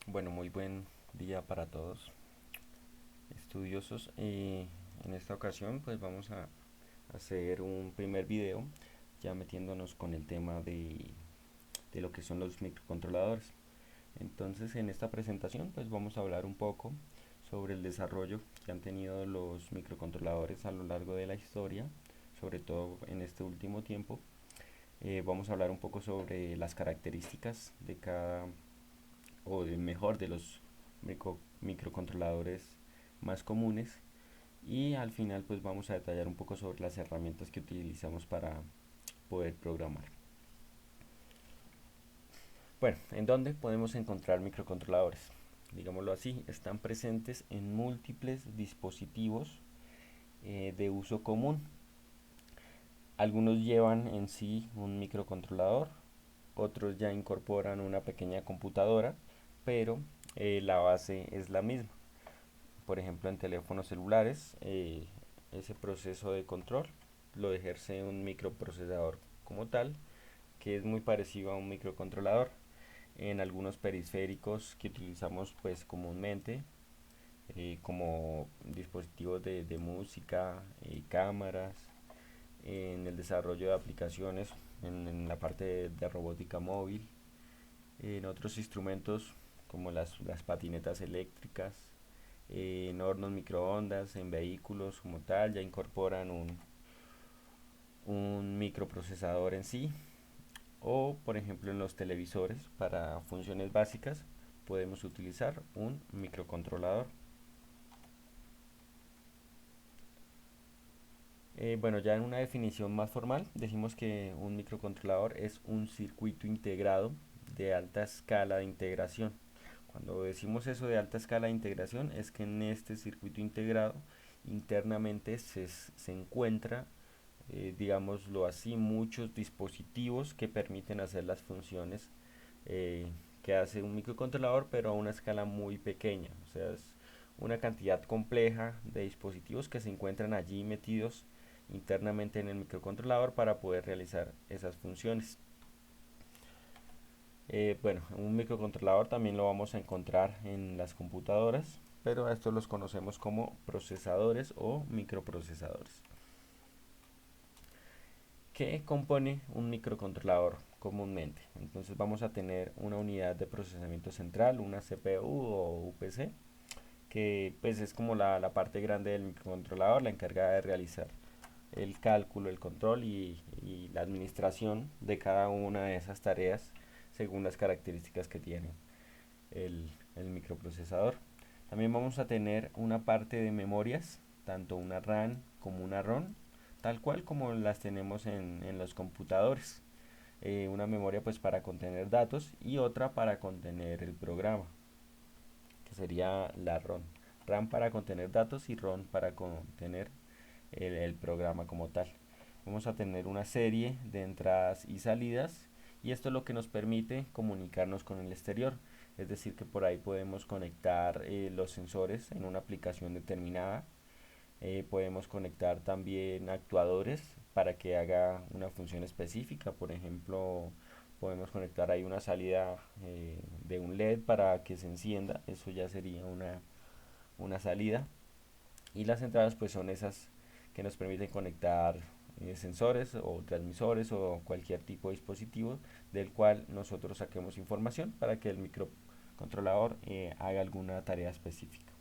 Bueno, muy buen día para todos estudiosos. En esta ocasión pues vamos a hacer un primer video ya metiéndonos con el tema de lo que son los microcontroladores. Entonces en esta presentación pues vamos a hablar un poco sobre el desarrollo que han tenido los microcontroladores a lo largo de la historia, sobre todo en este último tiempo. Vamos a hablar un poco sobre las características de cada o de mejor de los microcontroladores más comunes, y al final pues vamos a detallar un poco sobre las herramientas que utilizamos para poder programar. Bueno, ¿en dónde podemos encontrar microcontroladores? Digámoslo así, están presentes en múltiples dispositivos de uso común. Algunos llevan en sí un microcontrolador, otros ya incorporan una pequeña computadora, pero la base es la misma. Por ejemplo, en teléfonos celulares, ese proceso de control lo ejerce un microprocesador como tal, que es muy parecido a un microcontrolador. En algunos periféricos que utilizamos pues comúnmente, como dispositivos de música, cámaras, en el desarrollo de aplicaciones, en la parte de robótica móvil, en otros instrumentos como las patinetas eléctricas, en hornos microondas, en vehículos como tal, ya incorporan un microprocesador en sí. O por ejemplo en los televisores para funciones básicas podemos utilizar un microcontrolador. Bueno, ya en una definición más formal decimos que un microcontrolador es un circuito integrado de alta escala de integración. Cuando decimos eso de alta escala de integración es que en este circuito integrado internamente se encuentra, digámoslo así, muchos dispositivos que permiten hacer las funciones que hace un microcontrolador, pero a una escala muy pequeña. O sea, es una cantidad compleja de dispositivos que se encuentran allí metidos internamente en el microcontrolador para poder realizar esas funciones. Bueno, un microcontrolador también lo vamos a encontrar en las computadoras, pero a estos los conocemos como procesadores o microprocesadores. ¿Qué compone un microcontrolador comúnmente? Entonces vamos a tener una unidad de procesamiento central, una CPU o UPC, que pues es como la parte grande del microcontrolador, la encargada de realizar el cálculo, el control y la administración de cada una de esas tareas según las características que tiene el microprocesador. También vamos a tener una parte de memorias, tanto una RAM como una ROM, tal cual como las tenemos en los computadores. Una memoria pues para contener datos y otra para contener el programa, que sería la ROM. RAM para contener datos y ROM para contener el programa como tal. Vamos a tener una serie de entradas y salidas, y esto es lo que nos permite comunicarnos con el exterior. Es decir, que por ahí podemos conectar los sensores en una aplicación determinada. Podemos conectar también actuadores para que haga una función específica. Por ejemplo, podemos conectar ahí una salida de un LED para que se encienda. Eso ya sería una salida. Y las entradas pues son esas que nos permiten conectar sensores o transmisores o cualquier tipo de dispositivo del cual nosotros saquemos información para que el microcontrolador haga alguna tarea específica.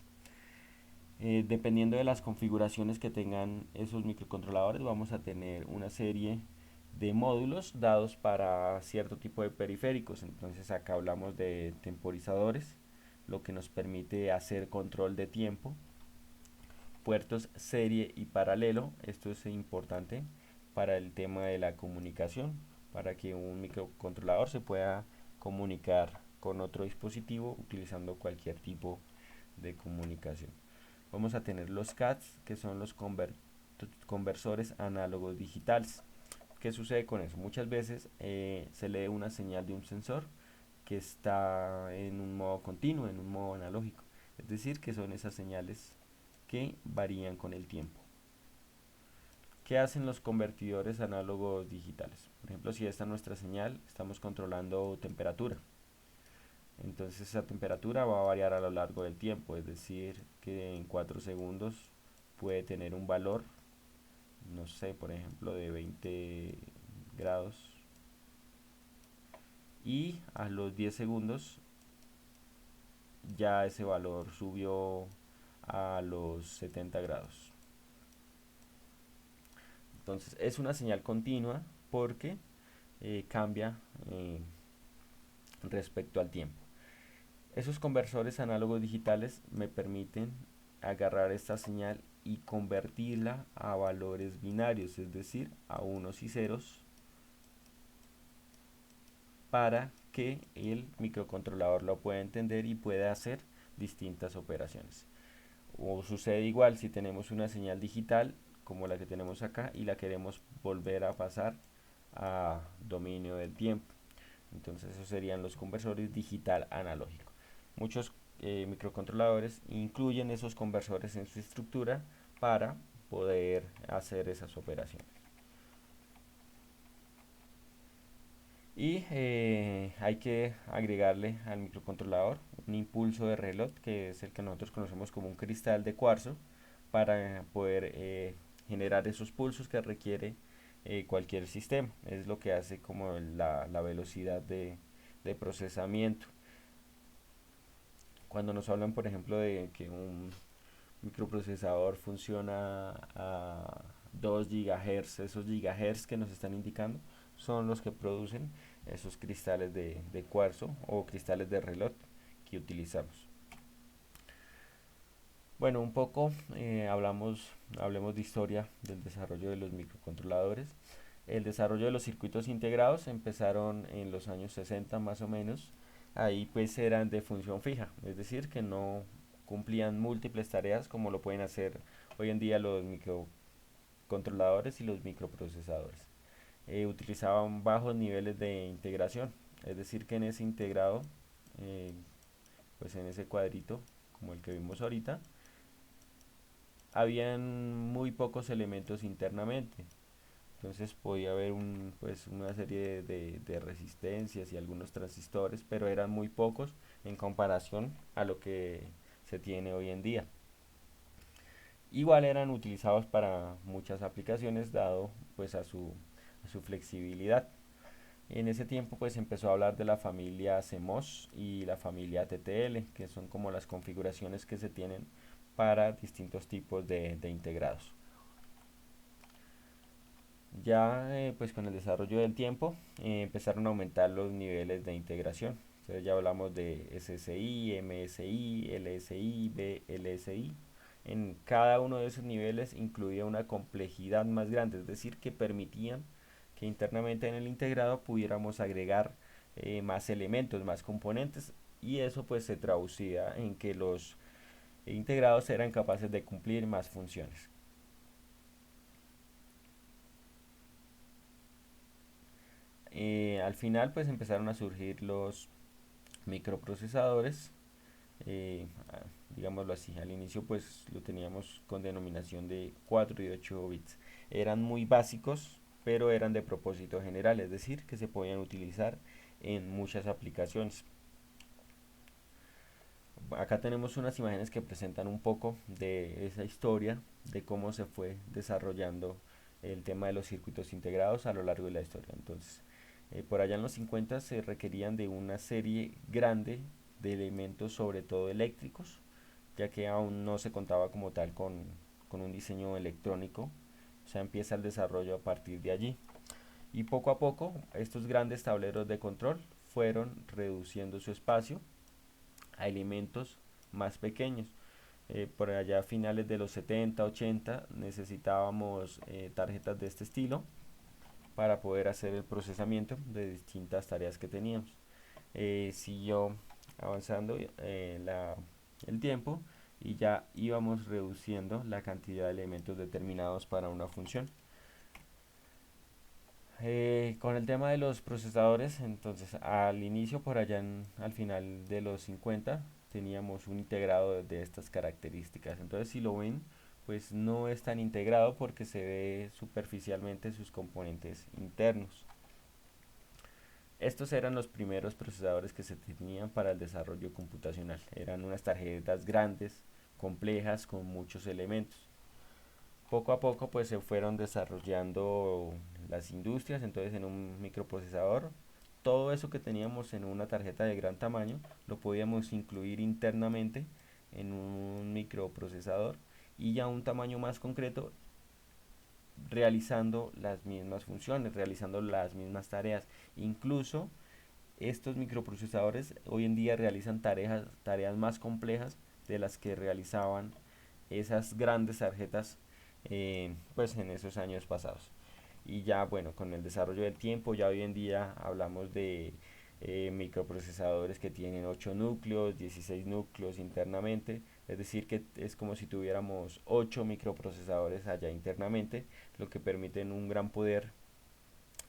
Dependiendo de las configuraciones que tengan esos microcontroladores, vamos a tener una serie de módulos dados para cierto tipo de periféricos. Entonces acá hablamos de temporizadores, lo que nos permite hacer control de tiempo, puertos serie y paralelo. Esto es importante para el tema de la comunicación, para que un microcontrolador se pueda comunicar con otro dispositivo utilizando cualquier tipo de comunicación. Vamos a tener los CADs, que son los conversores análogos digitales. ¿Qué sucede con eso? Muchas veces se lee una señal de un sensor que está en un modo continuo, en un modo analógico. Es decir, que son esas señales que varían con el tiempo. ¿Qué hacen los convertidores análogos digitales? Por ejemplo, si esta es nuestra señal, estamos controlando temperatura. Entonces esa temperatura va a variar a lo largo del tiempo, es decir, que en 4 segundos puede tener un valor, no sé, por ejemplo, de 20 grados, y a los 10 segundos ya ese valor subió a los 70 grados. Entonces es una señal continua porque cambia respecto al tiempo. Esos conversores análogos digitales me permiten agarrar esta señal y convertirla a valores binarios, es decir, a unos y ceros, para que el microcontrolador lo pueda entender y pueda hacer distintas operaciones. O sucede igual si tenemos una señal digital como la que tenemos acá y la queremos volver a pasar a dominio del tiempo. Entonces esos serían los conversores digital analógico. Muchos microcontroladores incluyen esos conversores en su estructura para poder hacer esas operaciones. Y hay que agregarle al microcontrolador un impulso de reloj, que es el que nosotros conocemos como un cristal de cuarzo, para poder generar esos pulsos que requiere cualquier sistema. Es lo que hace como la velocidad de procesamiento. Cuando nos hablan, por ejemplo, de que un microprocesador funciona a 2 GHz, esos gigahertz que nos están indicando son los que producen esos cristales de cuarzo o cristales de reloj que utilizamos. Bueno, un poco hablemos de historia del desarrollo de los microcontroladores. El desarrollo de los circuitos integrados empezaron en los años 60 más o menos. Ahí pues eran de función fija, es decir, que no cumplían múltiples tareas como lo pueden hacer hoy en día los microcontroladores y los microprocesadores. Utilizaban bajos niveles de integración, es decir, que en ese integrado, eh, pues en ese cuadrito, como el que vimos ahorita, habían muy pocos elementos internamente. Entonces podía haber pues una serie de resistencias y algunos transistores, pero eran muy pocos en comparación a lo que se tiene hoy en día. Igual eran utilizados para muchas aplicaciones dado pues a su flexibilidad. En ese tiempo pues empezó a hablar de la familia CMOS y la familia TTL, que son como las configuraciones que se tienen para distintos tipos de integrados. Ya pues con el desarrollo del tiempo empezaron a aumentar los niveles de integración. Entonces ya hablamos de SSI, MSI, LSI, VLSI. En cada uno de esos niveles incluía una complejidad más grande, es decir, que permitían que internamente en el integrado pudiéramos agregar más elementos, más componentes, y eso pues se traducía en que los integrados eran capaces de cumplir más funciones. Al final pues empezaron a surgir los microprocesadores, eh, digámoslo así. Al inicio pues lo teníamos con denominación de 4 y 8 bits. Eran muy básicos, pero eran de propósito general, es decir, que se podían utilizar en muchas aplicaciones. Acá tenemos unas imágenes que presentan un poco de esa historia, de cómo se fue desarrollando el tema de los circuitos integrados a lo largo de la historia. Entonces, por allá en los 50 se requerían de una serie grande de elementos, sobre todo eléctricos, ya que aún no se contaba como tal con un diseño electrónico. O sea, empieza el desarrollo a partir de allí. Y poco a poco, estos grandes tableros de control fueron reduciendo su espacio a elementos más pequeños. Por allá a finales de los 70, 80 necesitábamos tarjetas de este estilo para poder hacer el procesamiento de distintas tareas que teníamos. Siguió avanzando el tiempo y ya íbamos reduciendo la cantidad de elementos determinados para una función. Con el tema de los procesadores, entonces al inicio, por allá al final de los 50, teníamos un integrado de estas características. Entonces si lo ven, pues no es tan integrado porque se ve superficialmente sus componentes internos. Estos eran los primeros procesadores que se tenían para el desarrollo computacional. Eran unas tarjetas grandes, complejas, con muchos elementos. Poco a poco pues se fueron desarrollando las industrias, entonces en un microprocesador todo eso que teníamos en una tarjeta de gran tamaño lo podíamos incluir internamente en un microprocesador y ya un tamaño más concreto realizando las mismas funciones, realizando las mismas tareas. Incluso estos microprocesadores hoy en día realizan tareas más complejas de las que realizaban esas grandes tarjetas pues en esos años pasados. Y ya bueno, con el desarrollo del tiempo, ya hoy en día hablamos de microprocesadores que tienen 8 núcleos, 16 núcleos internamente, es decir, que es como si tuviéramos 8 microprocesadores allá internamente, lo que permiten un gran poder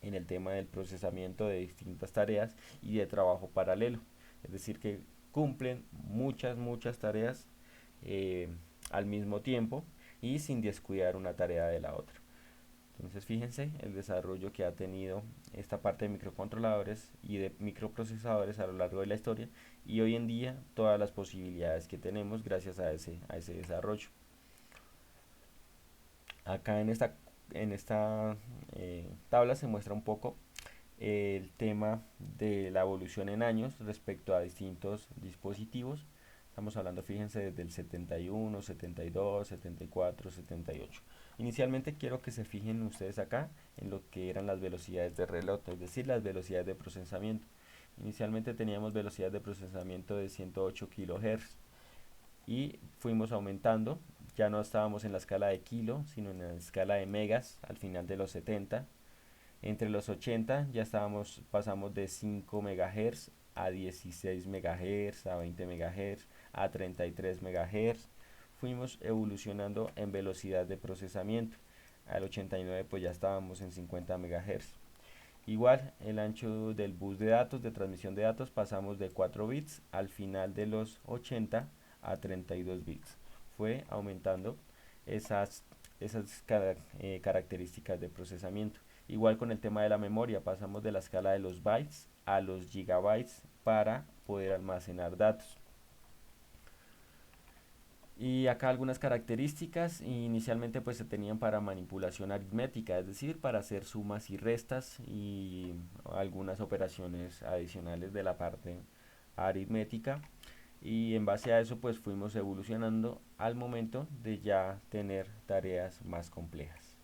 en el tema del procesamiento de distintas tareas y de trabajo paralelo. Es decir, que cumplen muchas tareas eh, al mismo tiempo y sin descuidar una tarea de la otra. Entonces fíjense el desarrollo que ha tenido esta parte de microcontroladores y de microprocesadores a lo largo de la historia y hoy en día todas las posibilidades que tenemos gracias a ese desarrollo. Acá en esta tabla se muestra un poco el tema de la evolución en años respecto a distintos dispositivos. Estamos hablando, fíjense, desde el 71, 72, 74, 78. Inicialmente quiero que se fijen ustedes acá en lo que eran las velocidades de reloj, es decir, las velocidades de procesamiento. Inicialmente teníamos velocidad de procesamiento de 108 kHz y fuimos aumentando. Ya no estábamos en la escala de kilo, sino en la escala de megas al final de los 70. Entre los 80 ya pasamos de 5 MHz a 16 MHz, a 20 MHz, a 33 MHz. Fuimos evolucionando en velocidad de procesamiento. Al 89 pues ya estábamos en 50 MHz. Igual el ancho del bus de datos, de transmisión de datos, pasamos de 4 bits al final de los 80 a 32 bits. Fue aumentando esas características de procesamiento. Igual con el tema de la memoria, pasamos de la escala de los bytes a los gigabytes para poder almacenar datos. Y acá algunas características, inicialmente pues se tenían para manipulación aritmética, es decir, para hacer sumas y restas y algunas operaciones adicionales de la parte aritmética. Y en base a eso pues fuimos evolucionando al momento de ya tener tareas más complejas.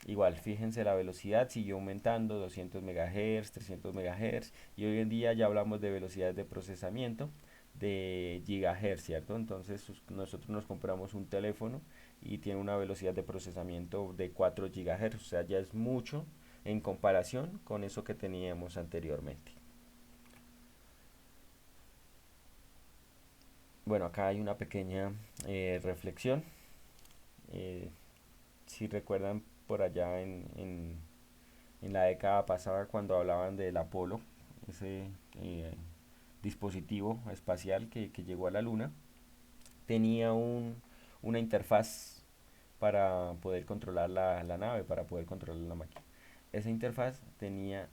Igual, fíjense la velocidad siguió aumentando, 200 MHz, 300 MHz, y hoy en día ya hablamos de velocidades de procesamiento de gigahertz, ¿cierto? Entonces nosotros nos compramos un teléfono y tiene una velocidad de procesamiento de 4 gigahertz, o sea, ya es mucho en comparación con eso que teníamos anteriormente. Bueno, acá hay una pequeña reflexión. Eh, si recuerdan por allá en la década pasada cuando hablaban del Apolo, ese dispositivo espacial que llegó a la Luna, tenía una interfaz para poder controlar la nave, para poder controlar la máquina. Esa interfaz tenía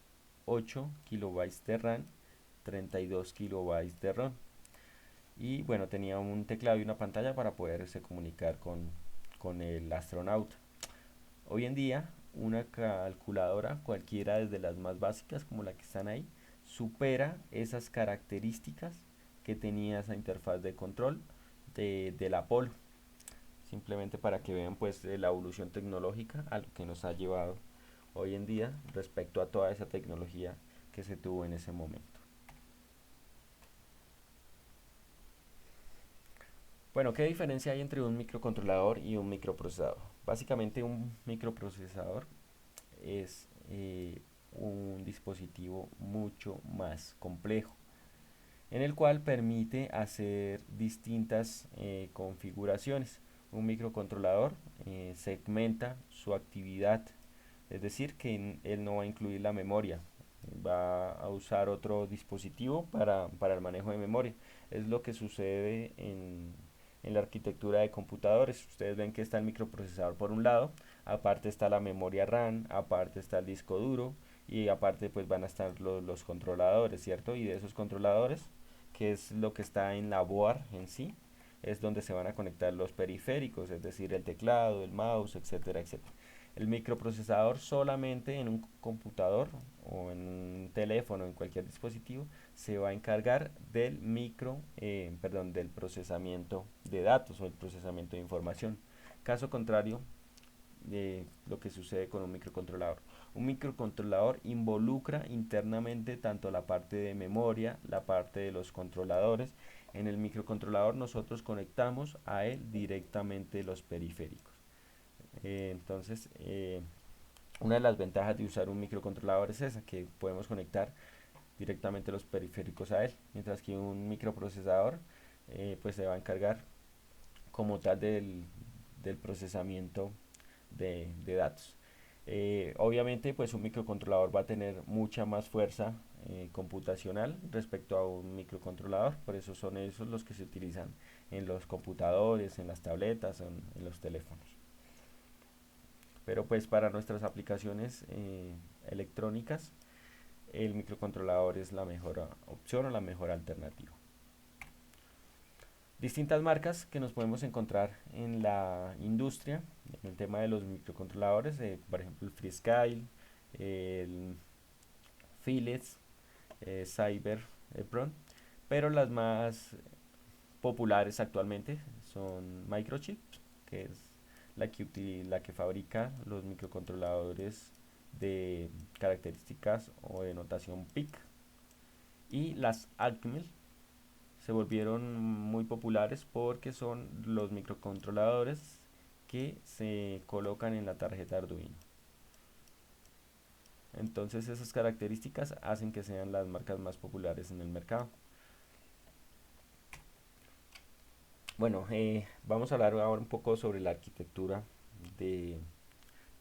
8 kilobytes de RAM, 32 kilobytes de ROM. Y bueno, tenía un teclado y una pantalla para poderse comunicar con el astronauta. Hoy en día, una calculadora, cualquiera desde las más básicas como la que están ahí, supera esas características que tenía esa interfaz de control del Apolo. Simplemente para que vean pues la evolución tecnológica a lo que nos ha llevado hoy en día respecto a toda esa tecnología que se tuvo en ese momento. Bueno, ¿qué diferencia hay entre un microcontrolador y un microprocesador? Básicamente un microprocesador es un dispositivo mucho más complejo, en el cual permite hacer distintas configuraciones. Un microcontrolador segmenta su actividad, es decir, que él no va a incluir la memoria, va a usar otro dispositivo para el manejo de memoria. Es lo que sucede en la arquitectura de computadores. Ustedes ven que está el microprocesador por un lado, aparte está la memoria RAM, aparte está el disco duro y aparte pues van a estar los controladores, ¿cierto? Y de esos controladores, que es lo que está en la board en sí, es donde se van a conectar los periféricos, es decir, el teclado, el mouse, etcétera, etcétera. El microprocesador solamente en un computador o en un teléfono, en cualquier dispositivo, se va a encargar del del procesamiento de datos o el procesamiento de información. Caso contrario, de lo que sucede con un microcontrolador. Un microcontrolador involucra internamente tanto la parte de memoria, la parte de los controladores. En el microcontrolador nosotros conectamos a él directamente los periféricos. Entonces, una de las ventajas de usar un microcontrolador es esa, que podemos conectar directamente los periféricos a él, mientras que un microprocesador pues se va a encargar como tal del procesamiento de datos. Obviamente pues un microcontrolador va a tener mucha más fuerza computacional respecto a un microcontrolador, por eso son esos los que se utilizan en los computadores, en las tabletas, en los teléfonos. Pero pues para nuestras aplicaciones electrónicas, el microcontrolador es la mejor opción o la mejor alternativa. Distintas marcas que nos podemos encontrar en la industria, en el tema de los microcontroladores, por ejemplo el FreeScale, el Philips, Cyber, pero las más populares actualmente son Microchip, que es la que fabrica los microcontroladores de características o de notación PIC, y las Atmel se volvieron muy populares porque son los microcontroladores que se colocan en la tarjeta Arduino. Entonces esas características hacen que sean las marcas más populares en el mercado. Bueno, vamos a hablar ahora un poco sobre la arquitectura de,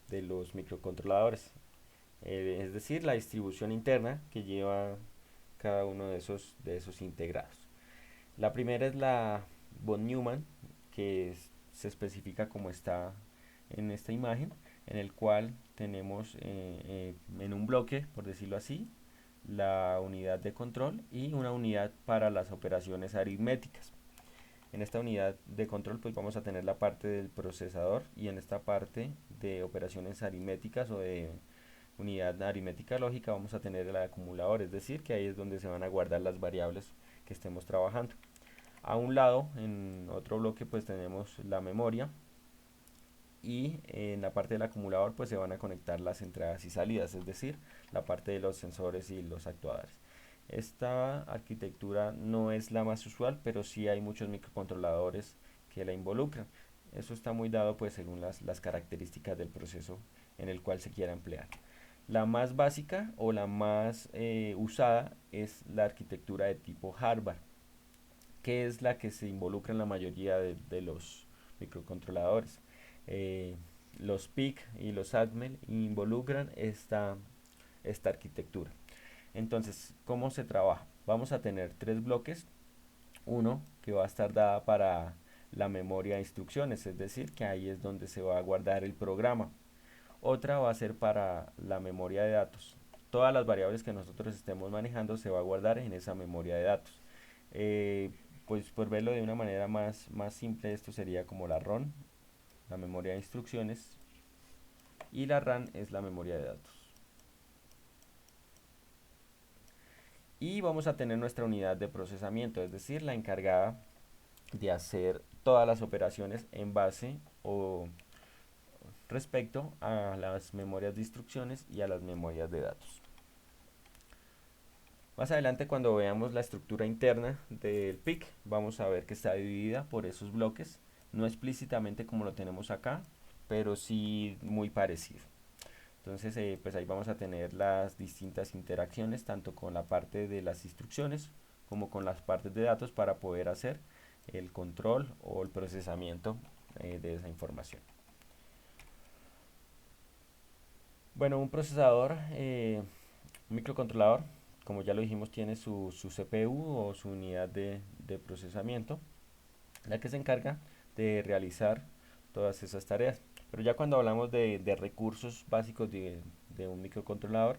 de los microcontroladores, es decir, la distribución interna que lleva cada uno de esos integrados. La primera es la von Neumann, que se especifica como está en esta imagen, en el cual tenemos en un bloque, por decirlo así, la unidad de control y una unidad para las operaciones aritméticas. En esta unidad de control pues vamos a tener la parte del procesador, y en esta parte de operaciones aritméticas o de unidad aritmética lógica vamos a tener el acumulador, es decir, que ahí es donde se van a guardar las variables que estemos trabajando. A un lado, en otro bloque, pues tenemos la memoria, y en la parte del acumulador pues se van a conectar las entradas y salidas, es decir, la parte de los sensores y los actuadores. Esta arquitectura no es la más usual, pero sí hay muchos microcontroladores que la involucran. Eso está muy dado pues según las características del proceso en el cual se quiera emplear. La más básica o la más usada es la arquitectura de tipo Harvard, que es la que se involucra en la mayoría de los microcontroladores. Eh, los PIC y los Atmel involucran esta arquitectura. Entonces, ¿cómo se trabaja? Vamos a tener tres bloques. Uno que va a estar dada para la memoria de instrucciones, es decir, que ahí es donde se va a guardar el programa. Otra va a ser para la memoria de datos. Todas las variables que nosotros estemos manejando se va a guardar en esa memoria de datos. Eh, pues por verlo de una manera más simple, esto sería como la ROM, la memoria de instrucciones, y la RAM es la memoria de datos. Y vamos a tener nuestra unidad de procesamiento, es decir, la encargada de hacer todas las operaciones en base o respecto a las memorias de instrucciones y a las memorias de datos. Más adelante, cuando veamos la estructura interna del PIC, vamos a ver que está dividida por esos bloques, no explícitamente como lo tenemos acá, pero sí muy parecido. Entonces, pues ahí vamos a tener las distintas interacciones, tanto con la parte de las instrucciones como con las partes de datos, para poder hacer el control o el procesamiento de esa información. Bueno, un procesador, un microcontrolador, como ya lo dijimos, tiene su CPU o su unidad de procesamiento, la que se encarga de realizar todas esas tareas. Pero ya cuando hablamos de recursos básicos de un microcontrolador,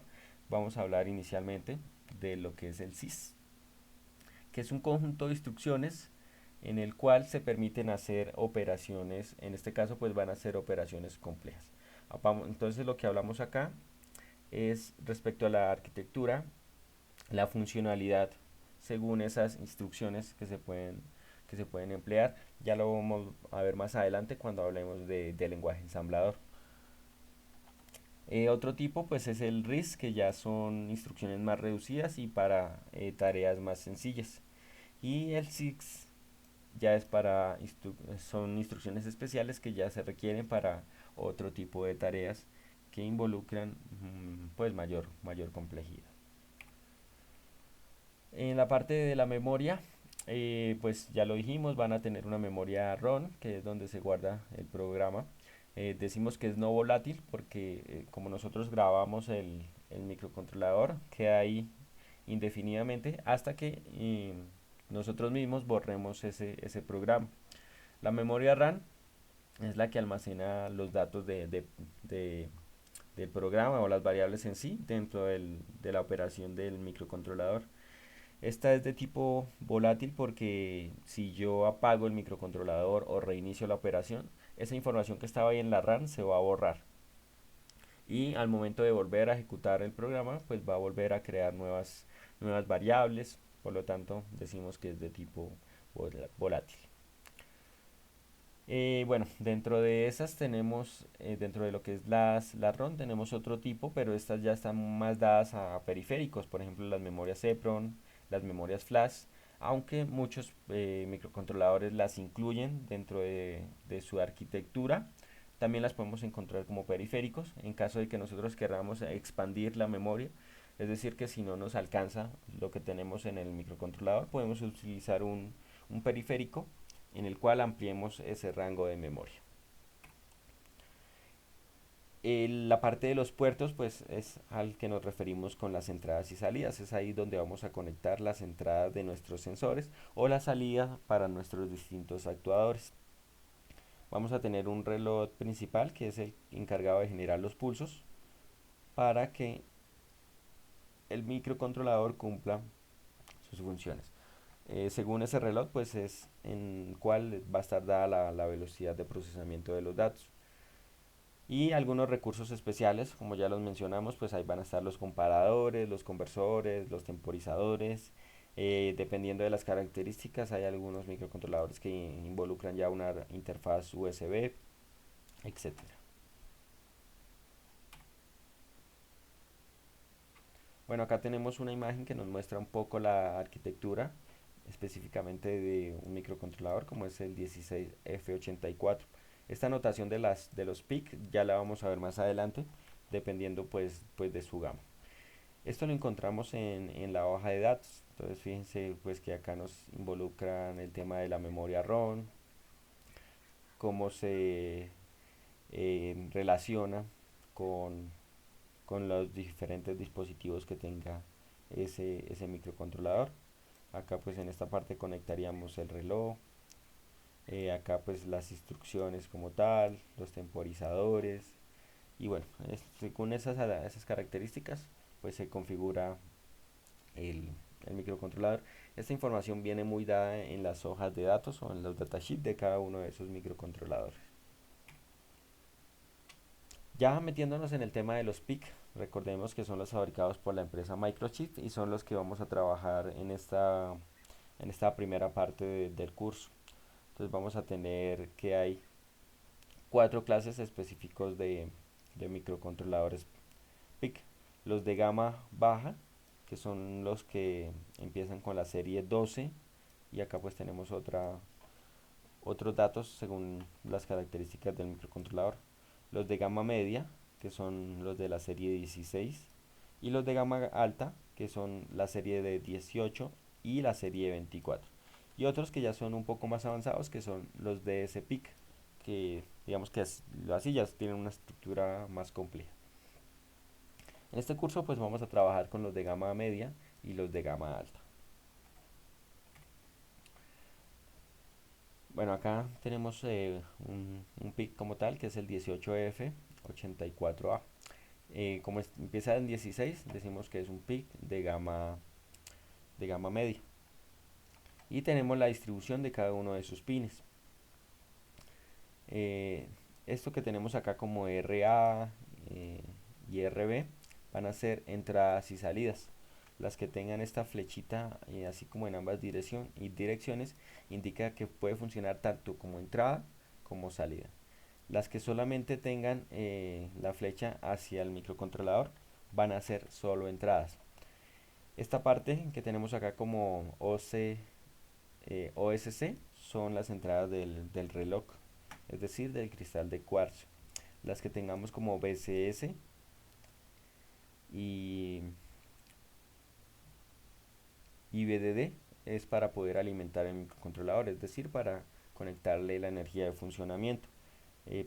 vamos a hablar inicialmente de lo que es el sys, que es un conjunto de instrucciones en el cual se permiten hacer operaciones, en este caso pues van a ser operaciones complejas. Entonces lo que hablamos acá es respecto a la arquitectura, la funcionalidad según esas instrucciones que se pueden emplear. Ya lo vamos a ver más adelante cuando hablemos de lenguaje ensamblador. Otro tipo pues es el RISC, que ya son instrucciones más reducidas y para tareas más sencillas. Y el SIX ya es son instrucciones especiales que ya se requieren para otro tipo de tareas que involucran pues mayor complejidad. En la parte de la memoria, pues ya lo dijimos, van a tener una memoria ROM, que es donde se guarda el programa. Decimos que es no volátil porque como nosotros grabamos el microcontrolador, queda ahí indefinidamente hasta que nosotros mismos borremos ese programa. La memoria RAM es la que almacena los datos del programa o las variables en sí dentro de la operación del microcontrolador. Esta es de tipo volátil porque si yo apago el microcontrolador o reinicio la operación, esa información que estaba ahí en la RAM se va a borrar. Y al momento de volver a ejecutar el programa, pues va a volver a crear nuevas variables. Por lo tanto, decimos que es de tipo volátil. Bueno, dentro de esas tenemos, dentro de lo que es las ROM, tenemos otro tipo, pero estas ya están más dadas a periféricos, por ejemplo las memorias EPROM, las memorias flash, aunque muchos microcontroladores las incluyen dentro de su arquitectura. También las podemos encontrar como periféricos en caso de que nosotros queramos expandir la memoria, es decir, que si no nos alcanza lo que tenemos en el microcontrolador, podemos utilizar un periférico en el cual ampliemos ese rango de memoria. La parte de los puertos pues es al que nos referimos con las entradas y salidas, es ahí donde vamos a conectar las entradas de nuestros sensores o la salida para nuestros distintos actuadores. Vamos a tener un reloj principal que es el encargado de generar los pulsos para que el microcontrolador cumpla sus funciones. Según ese reloj pues es en cuál va a estar dada la velocidad de procesamiento de los datos. Y algunos recursos especiales, como ya los mencionamos, pues ahí van a estar los comparadores, los conversores, los temporizadores. Dependiendo de las características, hay algunos microcontroladores que involucran ya una interfaz USB, etcétera. Bueno, acá tenemos una imagen que nos muestra un poco la arquitectura específicamente de un microcontrolador como es el 16F84. Esta notación de los PIC ya la vamos a ver más adelante, dependiendo pues de su gama. Esto lo encontramos en la hoja de datos. Entonces fíjense pues que acá nos involucran el tema de la memoria ROM, cómo se relaciona con, con los diferentes dispositivos que tenga ese microcontrolador. Acá pues en esta parte conectaríamos el reloj, acá pues las instrucciones como tal, los temporizadores y bueno, según esas características pues se configura el, el microcontrolador. Esta información viene muy dada en las hojas de datos o en los datasheets de cada uno de esos microcontroladores. Ya metiéndonos en el tema de los PIC, recordemos que son los fabricados por la empresa Microchip y son los que vamos a trabajar en esta primera parte del curso. Entonces vamos a tener que hay cuatro clases específicos de microcontroladores PIC. Los de gama baja, que son los que empiezan con la serie 12 y acá pues tenemos otros datos según las características del microcontrolador. Los de gama media, que son los de la serie 16 y los de gama alta, que son la serie de 18 y la serie 24. Y otros que ya son un poco más avanzados, que son los de SPIC, que digamos que así ya tienen una estructura más compleja. En este curso pues vamos a trabajar con los de gama media y los de gama alta. Bueno, acá tenemos un PIC como tal, que es el 18F84A. Como empieza en 16, decimos que es un PIC de gama media. Y tenemos la distribución de cada uno de sus pines. Eh, Esto que tenemos acá como RA y RB van a ser entradas y salidas. Las que tengan esta flechita así como en ambas direcciones indica que puede funcionar tanto como entrada como salida. Las que solamente tengan la flecha hacia el microcontrolador van a ser solo entradas. Esta parte que tenemos acá como OSC son las entradas del reloj, es decir, del cristal de cuarzo. Las que tengamos como BCS y, y BDD es para poder alimentar el microcontrolador, es decir, para conectarle la energía de funcionamiento.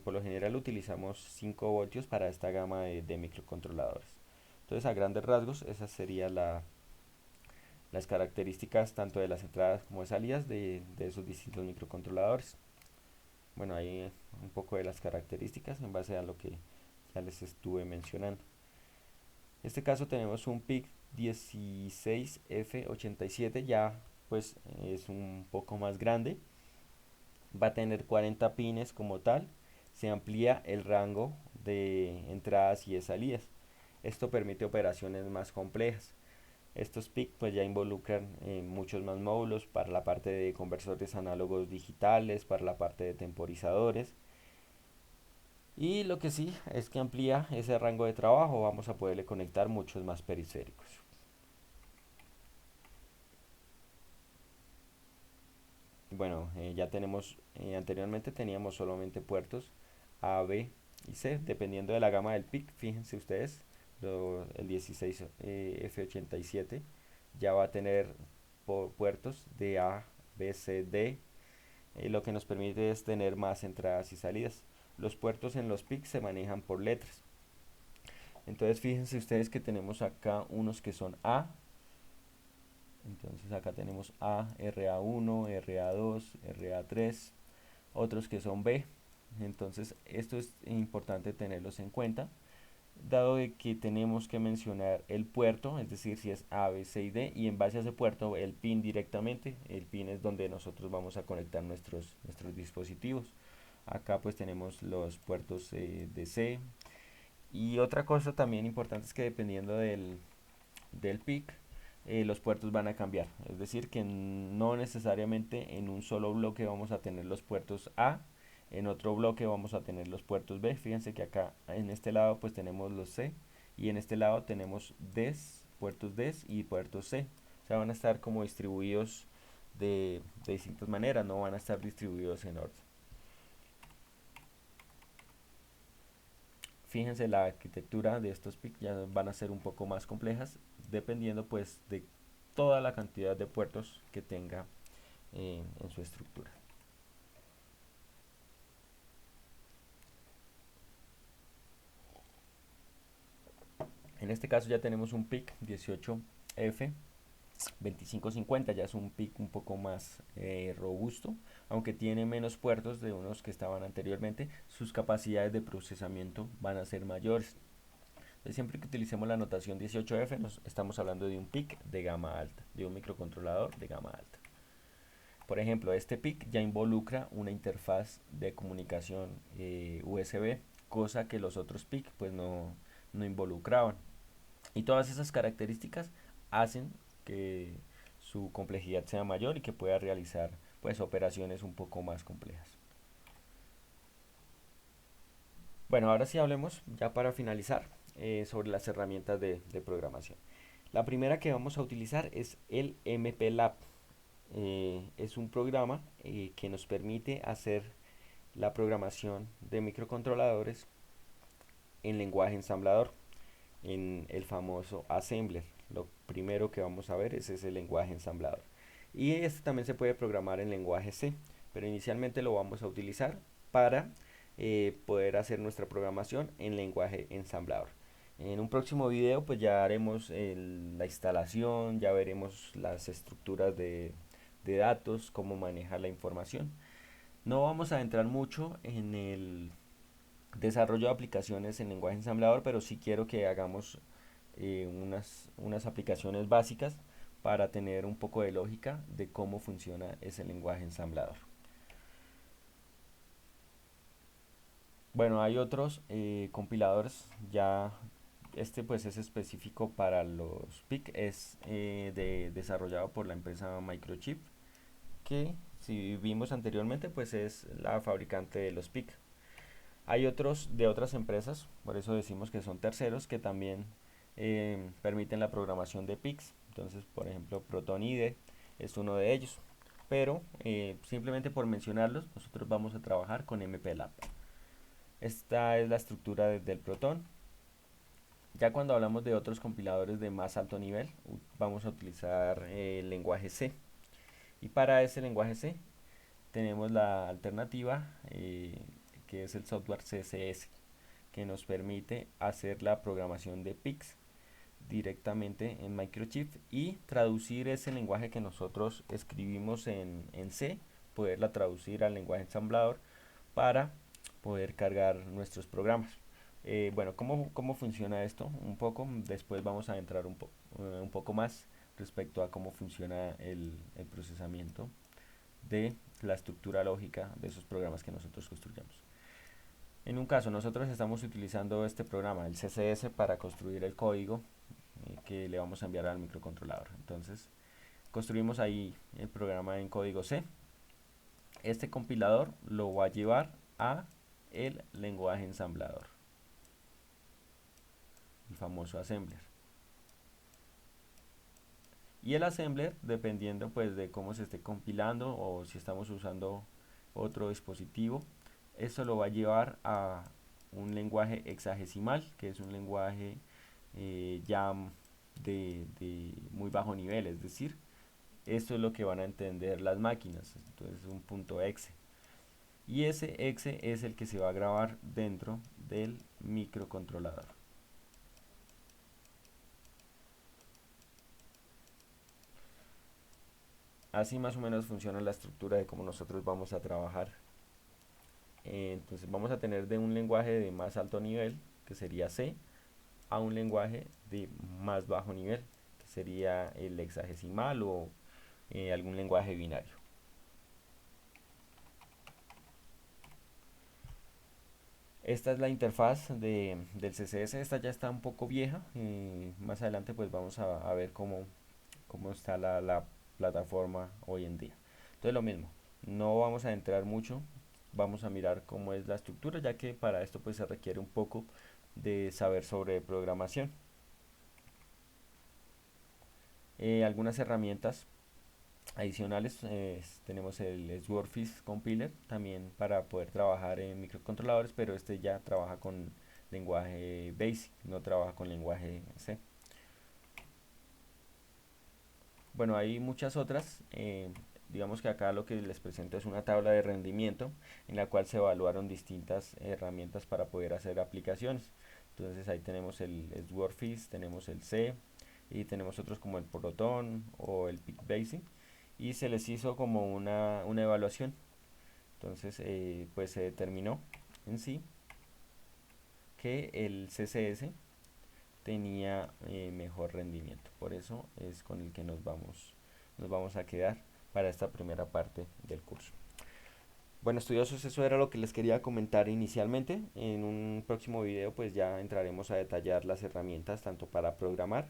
Por lo general utilizamos 5 voltios para esta gama de microcontroladores. Entonces, a grandes rasgos, esas serían las características tanto de las entradas como de salidas de esos distintos microcontroladores. Bueno, ahí un poco de las características en base a lo que ya les estuve mencionando. En este caso tenemos un PIC 16F87, ya pues es un poco más grande, va a tener 40 pines como tal, se amplía el rango de entradas y de salidas. Esto permite operaciones más complejas. Estos PIC pues ya involucran muchos más módulos para la parte de conversores análogos digitales, para la parte de temporizadores. Y lo que sí es que amplía ese rango de trabajo, vamos a poderle conectar muchos más periféricos. Bueno, ya tenemos, anteriormente teníamos solamente puertos A, B y C, dependiendo de la gama del PIC. Fíjense ustedes, el 16 F87 ya va a tener puertos de A, B, C, D, lo que nos permite es tener más entradas y salidas. Los puertos en los PIC se manejan por letras. Entonces fíjense ustedes que tenemos acá unos que son A. Entonces acá tenemos A, RA1, RA2, RA3, otros que son B. Entonces esto es importante tenerlos en cuenta, dado de que tenemos que mencionar el puerto, es decir, si es A, B, C y D, y en base a ese puerto el pin directamente. El pin es donde nosotros vamos a conectar nuestros dispositivos. Acá pues tenemos los puertos de C. Y otra cosa también importante es que dependiendo del PIC, los puertos van a cambiar. Es decir, que no necesariamente en un solo bloque vamos a tener los puertos A, en otro bloque vamos a tener los puertos B. Fíjense que acá en este lado pues tenemos los C y en este lado tenemos puertos D y puertos C. O sea, van a estar como distribuidos de distintas maneras, no van a estar distribuidos en orden. Fíjense, la arquitectura de estos PIC ya van a ser un poco más complejas, dependiendo pues de toda la cantidad de puertos que tenga en su estructura. En este caso ya tenemos un PIC 18F 2550, ya es un PIC un poco más robusto, aunque tiene menos puertos de unos que estaban anteriormente, sus capacidades de procesamiento van a ser mayores. Entonces, siempre que utilicemos la notación 18F nos estamos hablando de un PIC de gama alta, de un microcontrolador de gama alta. Por ejemplo, este PIC ya involucra una interfaz de comunicación USB, cosa que los otros PIC pues no involucraban. Y todas esas características hacen que su complejidad sea mayor y que pueda realizar pues operaciones un poco más complejas. Bueno, ahora sí hablemos ya para finalizar sobre las herramientas de programación. La primera que vamos a utilizar es el MPLAB. Es un programa que nos permite hacer la programación de microcontroladores en lenguaje ensamblador, en el famoso assembler. Lo primero que vamos a ver es ese lenguaje ensamblador. Y este también se puede programar en lenguaje C, pero inicialmente lo vamos a utilizar para poder hacer nuestra programación en lenguaje ensamblador. En un próximo video pues ya haremos la instalación, ya veremos las estructuras de datos, cómo manejar la información. No vamos a entrar mucho desarrollo de aplicaciones en lenguaje ensamblador, pero sí quiero que hagamos unas aplicaciones básicas para tener un poco de lógica de cómo funciona ese lenguaje ensamblador. Bueno, hay otros compiladores, ya este pues es específico para los PIC, es desarrollado por la empresa Microchip, que si vimos anteriormente pues es la fabricante de los PIC. Hay otros de otras empresas, por eso decimos que son terceros, que también permiten la programación de PICs. Entonces, por ejemplo, Proton IDE es uno de ellos. Pero simplemente por mencionarlos, nosotros vamos a trabajar con MPLAB. Esta es la estructura del Proton. Ya cuando hablamos de otros compiladores de más alto nivel, vamos a utilizar el lenguaje C. Y para ese lenguaje C tenemos la alternativa que es el software CSS, que nos permite hacer la programación de PICs directamente en Microchip y traducir ese lenguaje que nosotros escribimos en C, poderla traducir al lenguaje ensamblador para poder cargar nuestros programas. Bueno, ¿cómo funciona esto? Un poco, después vamos a entrar un poco más respecto a cómo funciona el procesamiento de la estructura lógica de esos programas que nosotros construyamos. En un caso, nosotros estamos utilizando este programa, el CSS, para construir el código que le vamos a enviar al microcontrolador. Entonces, construimos ahí el programa en código C. Este compilador lo va a llevar a el lenguaje ensamblador, el famoso assembler. Y el assembler, dependiendo pues de cómo se esté compilando o si estamos usando otro dispositivo, eso lo va a llevar a un lenguaje hexadecimal, que es un lenguaje ya de muy bajo nivel, es decir, esto es lo que van a entender las máquinas, entonces un punto exe. Y ese exe es el que se va a grabar dentro del microcontrolador. Así más o menos funciona la estructura de cómo nosotros vamos a trabajar. Entonces vamos a tener de un lenguaje de más alto nivel, que sería C, a un lenguaje de más bajo nivel, que sería el hexadecimal o algún lenguaje binario. Esta es la interfaz del CSS, esta ya está un poco vieja, más adelante pues vamos a ver cómo está la plataforma hoy en día. Entonces lo mismo, no vamos a entrar mucho, vamos a mirar cómo es la estructura, ya que para esto pues se requiere un poco de saber sobre programación. Algunas herramientas adicionales, tenemos el Swordfish Compiler también para poder trabajar en microcontroladores, pero este ya trabaja con lenguaje BASIC, no trabaja con lenguaje C. Bueno, hay muchas otras. Digamos que acá lo que les presento es una tabla de rendimiento en la cual se evaluaron distintas herramientas para poder hacer aplicaciones. Entonces ahí tenemos el Swordfish, tenemos el C y tenemos otros como el Proton o el PicBasic y se les hizo como una evaluación. Entonces pues se determinó en sí que el CSS tenía mejor rendimiento. Por eso es con el que nos vamos a quedar para esta primera parte del curso. Bueno, estudiosos, eso era lo que les quería comentar inicialmente. En un próximo video pues ya entraremos a detallar las herramientas tanto para programar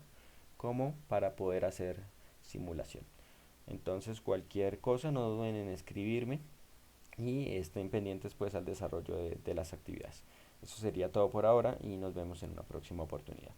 como para poder hacer simulación. Entonces cualquier cosa no duden en escribirme y estén pendientes pues al desarrollo de las actividades. Eso sería todo por ahora y nos vemos en una próxima oportunidad.